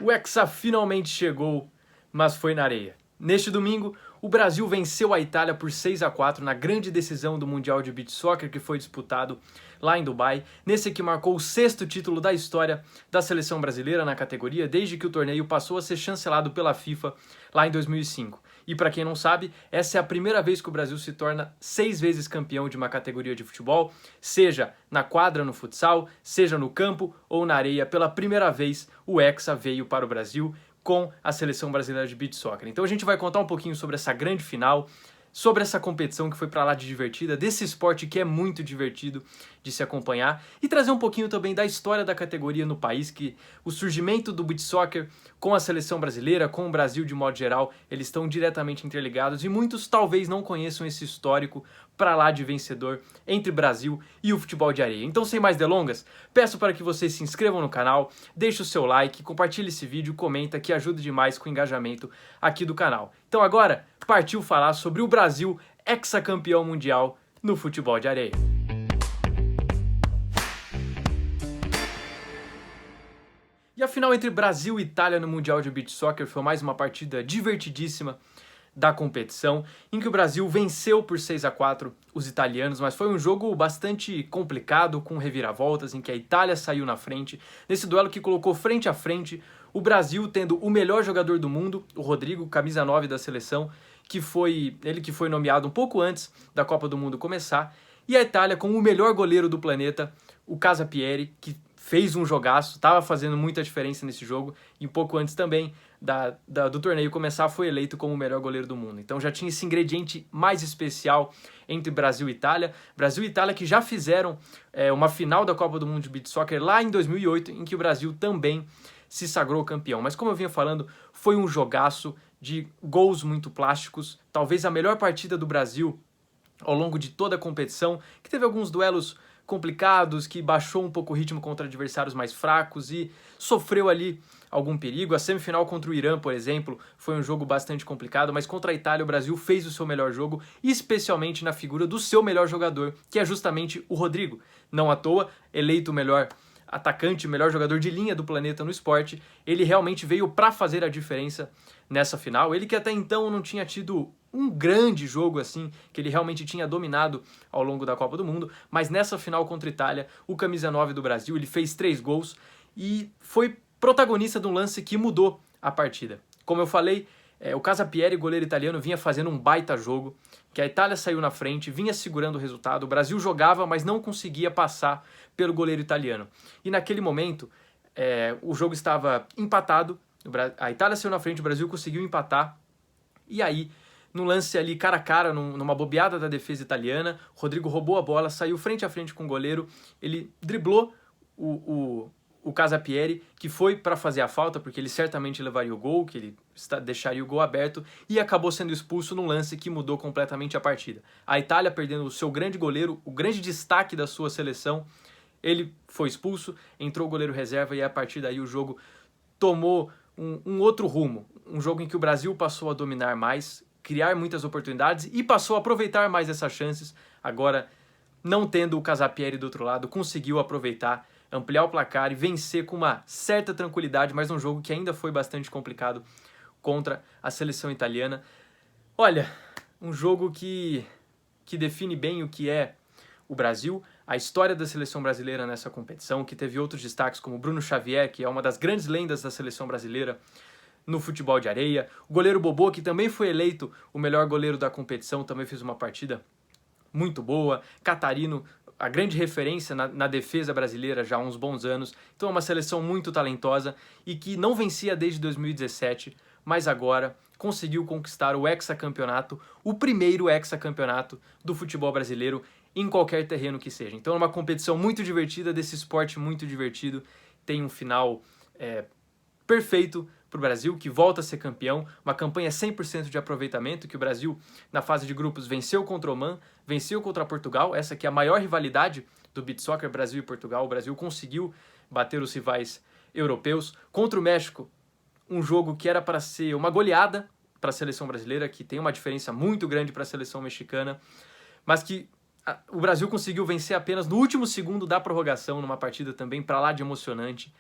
O Hexa finalmente chegou, mas foi na areia. Neste domingo, o Brasil venceu a Itália por 6-4 na grande decisão do Mundial de Beach Soccer que foi disputado lá em Dubai, nesse que marcou o 6º título da história da seleção brasileira na categoria, desde que o torneio passou a ser chancelado pela FIFA lá em 2005. E para quem não sabe, essa é a primeira vez que o Brasil se torna 6 vezes campeão de uma categoria de futebol, seja na quadra no futsal, seja no campo ou na areia. Pela primeira vez, o Hexa veio para o Brasil com a seleção brasileira de beach soccer. Então a gente vai contar um pouquinho sobre essa grande final, sobre essa competição que foi pra lá de divertida, desse esporte que é muito divertido de se acompanhar e trazer um pouquinho também da história da categoria no país, que o surgimento do beach soccer com a seleção brasileira, com o Brasil de modo geral, eles estão diretamente interligados e muitos talvez não conheçam esse histórico pra lá de vencedor entre Brasil e o futebol de areia. Então, sem mais delongas, peço para que vocês se inscrevam no canal, deixe o seu like, compartilhe esse vídeo, comenta, que ajuda demais com o engajamento aqui do canal. Então agora, partiu falar sobre o Brasil hexacampeão mundial no futebol de areia. E a final entre Brasil e Itália no Mundial de Beach Soccer foi mais uma partida divertidíssima da competição, em que o Brasil venceu por 6-4 os italianos, mas foi um jogo bastante complicado, com reviravoltas, em que a Itália saiu na frente, nesse duelo que colocou frente a frente o Brasil tendo o melhor jogador do mundo, o Rodrigo, camisa 9 da seleção, que foi nomeado um pouco antes da Copa do Mundo começar, e a Itália com o melhor goleiro do planeta, o Casapieri, que fez um jogaço, estava fazendo muita diferença nesse jogo, e um pouco antes também do torneio começar foi eleito como o melhor goleiro do mundo. Então já tinha esse ingrediente mais especial entre Brasil e Itália. Brasil e Itália que já fizeram uma final da Copa do Mundo de Beach Soccer lá em 2008, em que o Brasil também se sagrou campeão. Mas como eu vinha falando, foi um jogaço de gols muito plásticos, talvez a melhor partida do Brasil ao longo de toda a competição, que teve alguns duelos complicados, que baixou um pouco o ritmo contra adversários mais fracos e sofreu ali algum perigo. A semifinal contra o Irã, por exemplo, foi um jogo bastante complicado, mas contra a Itália o Brasil fez o seu melhor jogo, especialmente na figura do seu melhor jogador, que é justamente o Rodrigo. Não à toa, eleito o melhor atacante, o melhor jogador de linha do planeta no esporte, ele realmente veio para fazer a diferença nessa final. Ele que até então não tinha tido um grande jogo assim, que ele realmente tinha dominado ao longo da Copa do Mundo, mas nessa final contra a Itália, o camisa 9 do Brasil, ele fez 3 gols e foi protagonista de um lance que mudou a partida. Como eu falei, o Casapieri, goleiro italiano, vinha fazendo um baita jogo, que a Itália saiu na frente, vinha segurando o resultado, o Brasil jogava, mas não conseguia passar pelo goleiro italiano. E naquele momento, o jogo estava empatado, a Itália saiu na frente, o Brasil conseguiu empatar, e aí, num lance ali cara a cara, numa bobeada da defesa italiana, o Rodrigo roubou a bola, saiu frente a frente com o goleiro, ele driblou o Casapieri, que foi para fazer a falta, porque ele certamente levaria o gol, que ele deixaria o gol aberto, e acabou sendo expulso num lance que mudou completamente a partida. A Itália perdendo o seu grande goleiro, o grande destaque da sua seleção, ele foi expulso, entrou o goleiro reserva e a partir daí o jogo tomou um outro rumo. Um jogo em que o Brasil passou a dominar mais, criar muitas oportunidades e passou a aproveitar mais essas chances. Agora, não tendo o Casapieri do outro lado, conseguiu aproveitar, ampliar o placar e vencer com uma certa tranquilidade, mas um jogo que ainda foi bastante complicado contra a seleção italiana. Olha, um jogo que define bem o que é o Brasil, a história da seleção brasileira nessa competição, que teve outros destaques como Bruno Xavier, que é uma das grandes lendas da seleção brasileira no futebol de areia, o goleiro Bobô, que também foi eleito o melhor goleiro da competição, também fez uma partida muito boa, Catarino, a grande referência na defesa brasileira já há uns bons anos, então é uma seleção muito talentosa e que não vencia desde 2017, mas agora conseguiu conquistar o hexacampeonato, o primeiro hexacampeonato do futebol brasileiro em qualquer terreno que seja. Então é uma competição muito divertida, desse esporte muito divertido, tem um final perfeito para o Brasil, que volta a ser campeão, uma campanha 100% de aproveitamento, que o Brasil, na fase de grupos, venceu contra o Oman, venceu contra Portugal, essa que é a maior rivalidade do beach soccer, Brasil e Portugal. O Brasil conseguiu bater os rivais europeus. Contra o México, um jogo que era para ser uma goleada para a seleção brasileira, que tem uma diferença muito grande para a seleção mexicana, mas que o Brasil conseguiu vencer apenas no último segundo da prorrogação, numa partida também para lá de emocionante.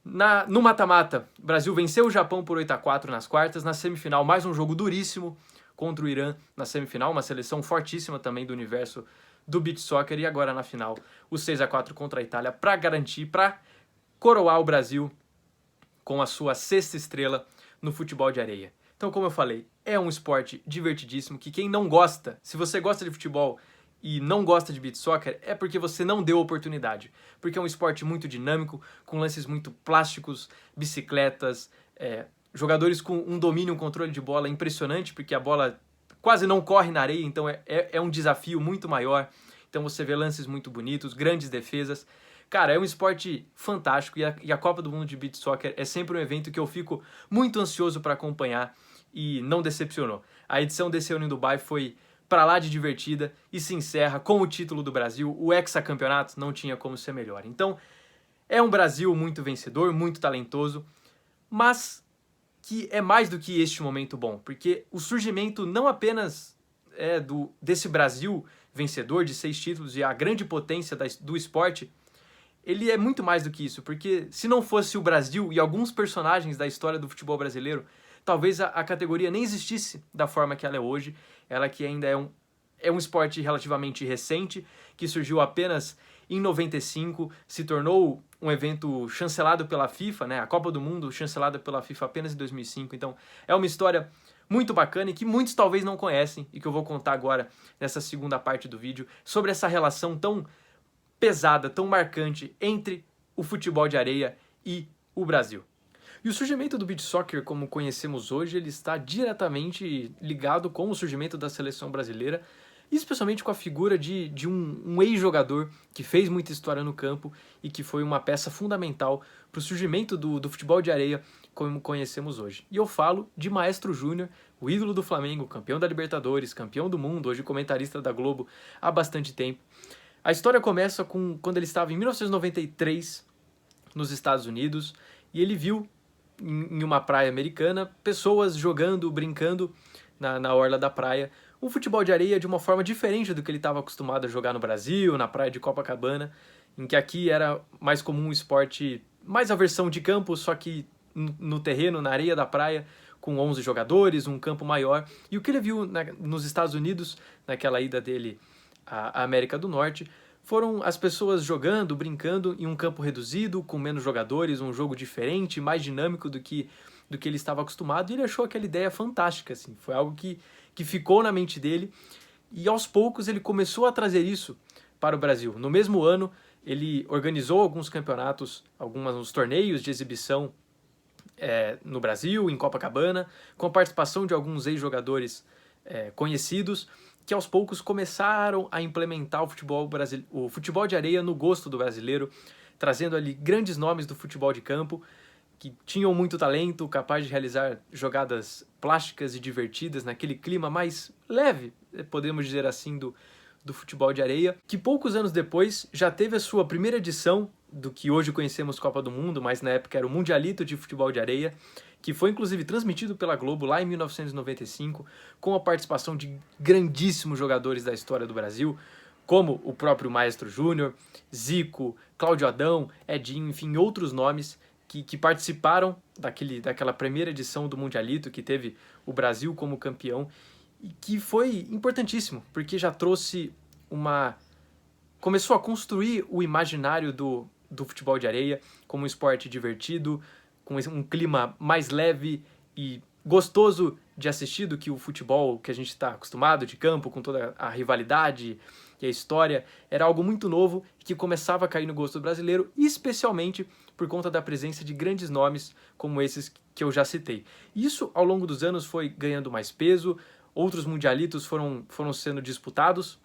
No mata-mata, o Brasil venceu o Japão por 8-4 nas quartas. Na semifinal, mais um jogo duríssimo contra o Irã na semifinal, uma seleção fortíssima também do universo do beach soccer. E agora na final, o 6-4 contra a Itália para garantir, para coroar o Brasil com a sua 6ª estrela no futebol de areia. Então, como eu falei, é um esporte divertidíssimo que quem não gosta, se você gosta de futebol e não gosta de beach soccer, é porque você não deu oportunidade. Porque é um esporte muito dinâmico, com lances muito plásticos, bicicletas, jogadores com um domínio, um controle de bola impressionante, porque a bola quase não corre na areia, então é um desafio muito maior. Então você vê lances muito bonitos, grandes defesas. Cara, é um esporte fantástico e a Copa do Mundo de Beach Soccer é sempre um evento que eu fico muito ansioso para acompanhar e não decepcionou. A edição desse ano em Dubai foi para lá de divertida e se encerra com o título do Brasil. O hexacampeonato não tinha como ser melhor. Então, é um Brasil muito vencedor, muito talentoso, mas que é mais do que este momento bom, porque o surgimento não apenas desse Brasil vencedor de 6 títulos e a grande potência do esporte, ele é muito mais do que isso, porque se não fosse o Brasil e alguns personagens da história do futebol brasileiro, talvez a categoria nem existisse da forma que ela é hoje, ela que ainda é um esporte relativamente recente, que surgiu apenas em 95, se tornou um evento chancelado pela FIFA, né? A Copa do Mundo chancelada pela FIFA apenas em 2005, então é uma história muito bacana e que muitos talvez não conhecem e que eu vou contar agora nessa segunda parte do vídeo sobre essa relação tão pesada, tão marcante entre o futebol de areia e o Brasil. E o surgimento do beach soccer, como conhecemos hoje, ele está diretamente ligado com o surgimento da seleção brasileira, especialmente com a figura de um ex-jogador que fez muita história no campo e que foi uma peça fundamental para o surgimento do futebol de areia como conhecemos hoje. E eu falo de Maestro Júnior, o ídolo do Flamengo, campeão da Libertadores, campeão do mundo, hoje comentarista da Globo há bastante tempo. A história começa quando ele estava em 1993 nos Estados Unidos e ele viu em uma praia americana pessoas jogando, brincando na orla da praia, um futebol de areia de uma forma diferente do que ele estava acostumado a jogar no Brasil, na praia de Copacabana, em que aqui era mais comum um esporte, mais a versão de campo, só que no terreno, na areia da praia, com 11 jogadores, um campo maior. E o que ele viu nos Estados Unidos, naquela ida dele à América do Norte, foram as pessoas jogando, brincando em um campo reduzido, com menos jogadores, um jogo diferente, mais dinâmico do que ele estava acostumado, e ele achou aquela ideia fantástica, assim. Foi algo que ficou na mente dele, e aos poucos ele começou a trazer isso para o Brasil. No mesmo ano, ele organizou alguns campeonatos, uns torneios de exibição no Brasil, em Copacabana, com a participação de alguns ex-jogadores conhecidos, que aos poucos começaram a implementar o futebol de areia no gosto do brasileiro, trazendo ali grandes nomes do futebol de campo, que tinham muito talento, capaz de realizar jogadas plásticas e divertidas naquele clima mais leve, podemos dizer assim, do futebol de areia, que poucos anos depois já teve a sua primeira edição do que hoje conhecemos Copa do Mundo, mas na época era o Mundialito de Futebol de Areia, que foi inclusive transmitido pela Globo lá em 1995, com a participação de grandíssimos jogadores da história do Brasil, como o próprio Maestro Júnior, Zico, Cláudio Adão, Edinho, enfim, outros nomes que participaram daquela primeira edição do Mundialito, que teve o Brasil como campeão, e que foi importantíssimo, porque já trouxe começou a construir o imaginário do futebol de areia como um esporte divertido, com um clima mais leve e gostoso de assistir do que o futebol que a gente está acostumado de campo, com toda a rivalidade e a história. Era algo muito novo que começava a cair no gosto do brasileiro, especialmente por conta da presença de grandes nomes como esses que eu já citei. Isso, ao longo dos anos, foi ganhando mais peso, outros mundialitos foram sendo disputados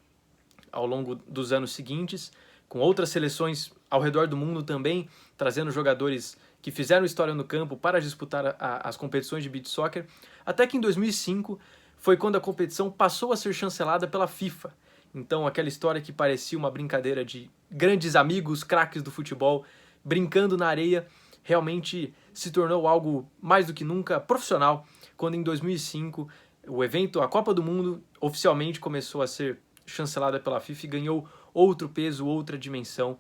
ao longo dos anos seguintes, com outras seleções ao redor do mundo também, trazendo jogadores que fizeram história no campo para disputar as competições de beach soccer, até que em 2005 foi quando a competição passou a ser chancelada pela FIFA. Então aquela história que parecia uma brincadeira de grandes amigos, craques do futebol, brincando na areia, realmente se tornou algo mais do que nunca profissional, quando em 2005 o evento, a Copa do Mundo, oficialmente começou a ser chancelada pela FIFA e ganhou outro peso, outra dimensão,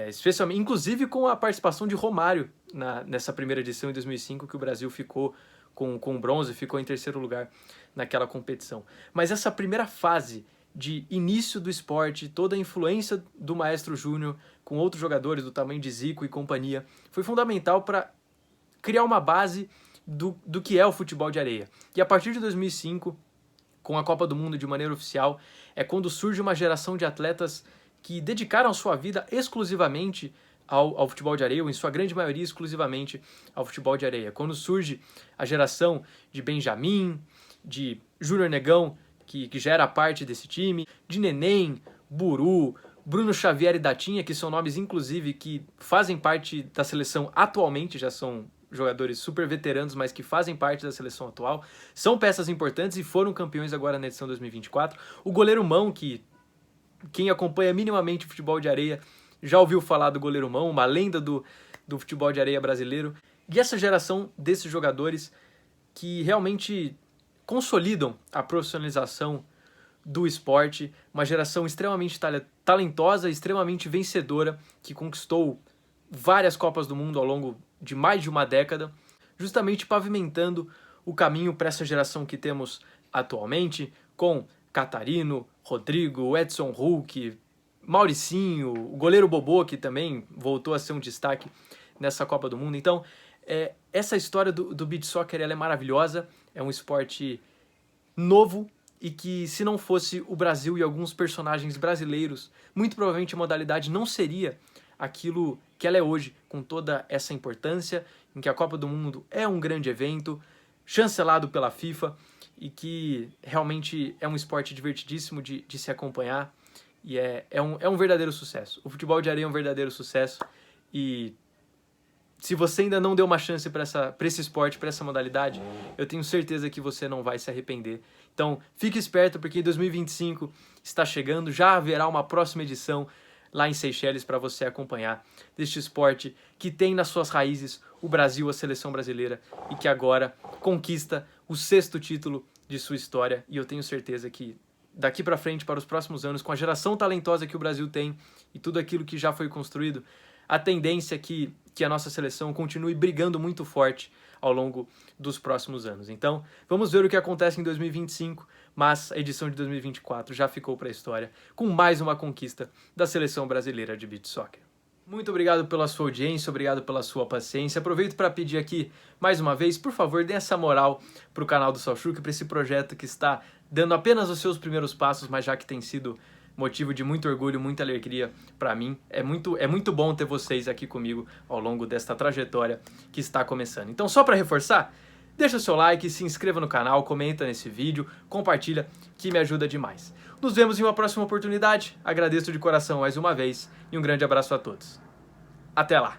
especialmente, inclusive com a participação de Romário nessa primeira edição em 2005, que o Brasil ficou com bronze, ficou em terceiro lugar naquela competição. Mas essa primeira fase de início do esporte, toda a influência do Maestro Júnior com outros jogadores do tamanho de Zico e companhia, foi fundamental para criar uma base do que é o futebol de areia. E a partir de 2005, com a Copa do Mundo de maneira oficial, é quando surge uma geração de atletas que dedicaram sua vida exclusivamente ao futebol de areia, ou em sua grande maioria exclusivamente ao futebol de areia. Quando surge a geração de Benjamin, de Júnior Negão, que já era parte desse time, de Neném, Buru, Bruno Xavier e Datinha, que são nomes, inclusive, que fazem parte da seleção atualmente, já são jogadores super veteranos, mas que fazem parte da seleção atual, são peças importantes e foram campeões agora na edição 2024. O goleiro Mão, que quem acompanha minimamente o futebol de areia já ouviu falar do goleiro Mão, uma lenda do futebol de areia brasileiro. E essa geração desses jogadores que realmente consolidam a profissionalização do esporte, uma geração extremamente talentosa, extremamente vencedora, que conquistou várias Copas do Mundo ao longo de mais de uma década, justamente pavimentando o caminho para essa geração que temos atualmente, com Catarino, Rodrigo, Edson Hulk, Mauricinho, o goleiro Bobô, que também voltou a ser um destaque nessa Copa do Mundo. Então, essa história do beach soccer ela é maravilhosa, é um esporte novo e que, se não fosse o Brasil e alguns personagens brasileiros, muito provavelmente a modalidade não seria aquilo que ela é hoje, com toda essa importância, em que a Copa do Mundo é um grande evento, chancelado pela FIFA, e que realmente é um esporte divertidíssimo de se acompanhar, e é um verdadeiro sucesso. O futebol de areia é um verdadeiro sucesso, e se você ainda não deu uma chance para esse esporte, para essa modalidade, eu tenho certeza que você não vai se arrepender. Então, fique esperto, porque em 2025 está chegando, já haverá uma próxima edição lá em Seychelles para você acompanhar deste esporte que tem nas suas raízes o Brasil, a seleção brasileira, e que agora conquista o 6º título de sua história. E eu tenho certeza que daqui para frente, para os próximos anos, com a geração talentosa que o Brasil tem e tudo aquilo que já foi construído, a tendência é que a nossa seleção continue brigando muito forte ao longo dos próximos anos. Então, vamos ver o que acontece em 2025, mas a edição de 2024 já ficou para a história, com mais uma conquista da seleção brasileira de beach soccer. Muito obrigado pela sua audiência, obrigado pela sua paciência. Aproveito para pedir aqui, mais uma vez, por favor, dê essa moral para o canal do Salchuk, para esse projeto que está dando apenas os seus primeiros passos, mas já que tem sido motivo de muito orgulho, muita alegria para mim. É muito bom ter vocês aqui comigo ao longo desta trajetória que está começando. Então, só para reforçar, deixa o seu like, se inscreva no canal, comenta nesse vídeo, compartilha, que me ajuda demais. Nos vemos em uma próxima oportunidade. Agradeço de coração mais uma vez e um grande abraço a todos. Até lá!